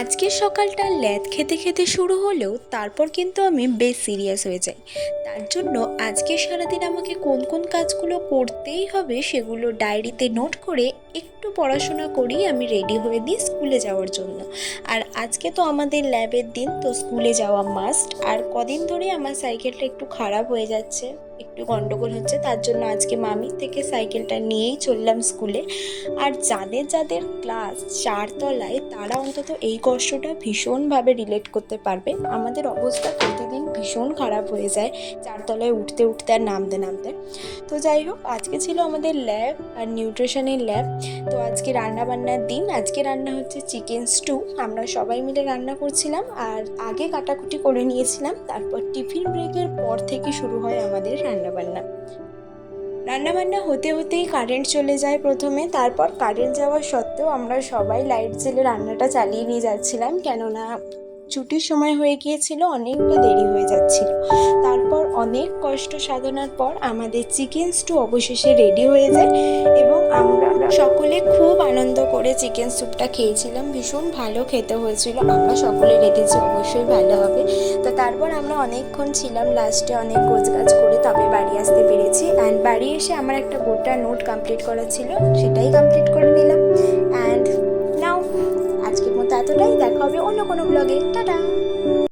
আজকের সকালটা ল্যাদ খেতে খেতে শুরু হলেও তারপর কিন্তু আমি বেশ সিরিয়াস হয়ে যাই। তার জন্য আজকে সারাদিন আমাকে কোন কোন কাজগুলো করতেই হবে সেগুলো ডায়েরিতে নোট করে একটু পড়াশোনা করেই আমি রেডি হয়ে দিই স্কুলে যাওয়ার জন্য। আর আজকে তো আমাদের ল্যাবের দিন, তো স্কুলে যাওয়া মাস্ট। আর কদিন ধরে আমার সাইকেলটা একটু খারাপ হয়ে যাচ্ছে, একটু গন্ডগোল হচ্ছে, তার জন্য আজকে মামির থেকে সাইকেলটা নিয়েই চললাম স্কুলে। আর যাদের যাদের ক্লাস 4 তলায় তারা অন্তত এই কষ্টটা ভীষণভাবে রিলেট করতে পারবে। আমাদের অবস্থা প্রতিদিন ভীষণ খারাপ হয়ে যায় 4 তলায় উঠতে উঠতে আর নামতে নামতে। তো যাই হোক, আজকে ছিল আমাদের ল্যাব আর নিউট্রিশনের ল্যাব। তো আজকে রান্না বান্নার দিন। আজকে রান্না হচ্ছে চিকেন স্টু। আমরা সবাই মিলে রান্না করছিলাম আর আগে কাটাকুটি করে নিয়েছিলাম, তারপর টিফিন ব্রেকের পর থেকে শুরু হয় আমাদের রান্নাবান্না। রান্নাবান্না হতে হতেই কারেন্ট চলে যায় প্রথমে। তারপর কারেন্ট যাওয়া সত্ত্বেও আমরা সবাই লাইট জ্বেলে রান্নাটা চালিয়ে নিয়ে যাচ্ছিলাম, কেননা ছুটির সময় হয়ে গিয়েছিল, অনেকটা দেরি হয়ে যাচ্ছিল। তারপর অনেক কষ্ট সাধনার পর আমাদের চিকেন স্টু অবশেষে রেডি হয়ে যায় এবং আমরা সকলে খুব আনন্দ করে চিকেন স্যুপটা খেয়েছিলাম। ভীষণ ভালো খেতে হয়েছিল। আমরা সকলে রেঁধেছি, অবশ্যই ভালো হবে। তো তারপর আমরা অনেকক্ষণ ছিলাম, লাস্টে অনেক গোছগাছ করে তবে বাড়ি আসতে পেরেছি। অ্যান্ড বাড়ি এসে আমার একটা গোটা নোট কমপ্লিট করা ছিল, সেটাই কমপ্লিট করে নিলাম। অ্যান্ড নাও আজকের মতো এতটাই। দেখা হবে অন্য কোনো ব্লগে। টাটা।